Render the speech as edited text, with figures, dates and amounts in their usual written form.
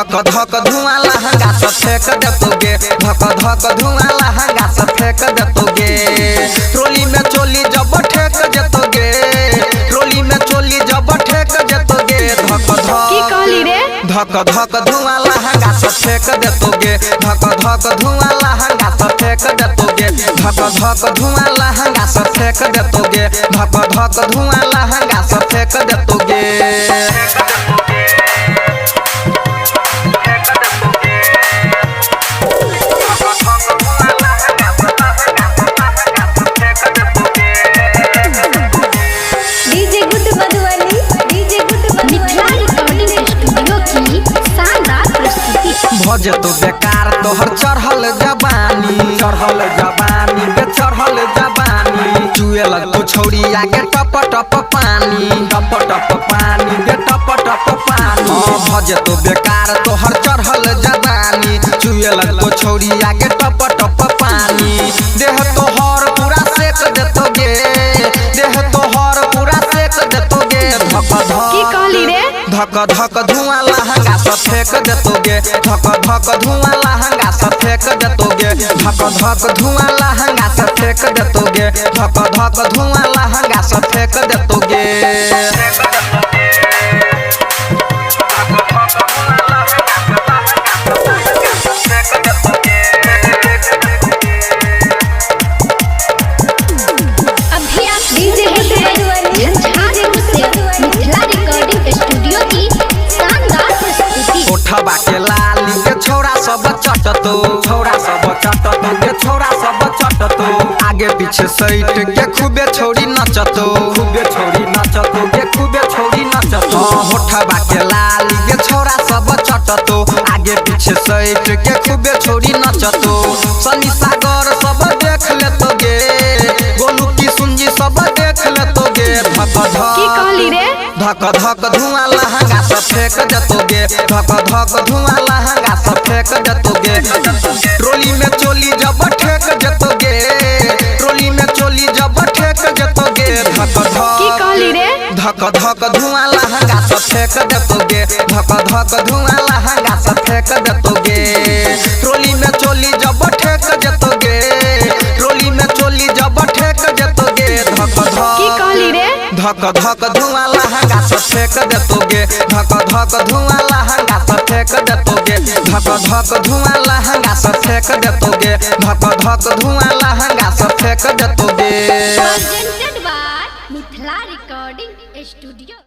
धक धक धुआं लहंगा से फेंक देतोगे, धक धक धुआं लहंगा से फेंक देतोगे। ट्रोली में चोली जब ठेक देतोगे, ट्रोली में चोली जब ठेक देतोगे। धक धक धुआं लहंगा से फेंक देतोगे, धक धक धुआं लहंगा से फेंक देतोगे। धक धक धुआं लहंगा से फेंक देतोगे, धक धक धुआं लहंगा से फेंक देतोगे। भजे तो बेकार तोहर चढ़ल जवानी, चढ़ल जवानी बे चढ़ल जवानी। चुए लग तो छौड़ी आगे टप टप पानी, टप टप पानी बे टप टप पानी। भजे तो बेकार तोहर चढ़ल जवानी, चुए लग तो छौड़ी आगे टप टप पानी। देह तोहर पूरा सेक देतोगे, देह तोहर पूरा सेक देतोगे। धक धक धुआं लहंगा से फेंक देतोगे, धक धक धुआं लहंगा से फेंक देतोगे। धक धक धुआं लहंगा से फेंक देतोगे, धक धक धुआं लहंगा से फेंक देतोगे। उठवा के लाली के छोरा सब चटतो, छोरा सब चटतो के छोरा सब चटतो। आगे पीछे सैट के खूबे छोरी नचतो, खूबे छोरी नचतो के खूबे छोरी नचतो। उठवा के लाली के छोरा सब चटतो, आगे पीछे सैट के खूबे छोरी नचतो। सनी सागर सब देख लेतोगे, गोलू की सुंजी सब देख लेतोगे। धक धक धुआं लहंगा से फेंक देतोगे, धक धक धुआं लहंगा से फेंक देतोगे। ट्रोली में चोली जब ठेक देतोगे, ट्रोली में चोली जब ठेक देतोगे। धक धक धुआं लहंगा से फेंक देतोगे, धक धक धुआं लहंगा से फेंक देतोगे। ट्रोली में चोली जब ठेक देतोगे, ट्रोली में चोली जब ठेक देतोगे। धक धक धुआं लहंगा से फेंक देतोगे, धक धक धुआं लहंगा से फेंक देतोगे। धक धक धुआं लहंगा से फेंक देतोगे, धक धक धुआं लहंगा से फेंक देतोगे। Mithila recording studio.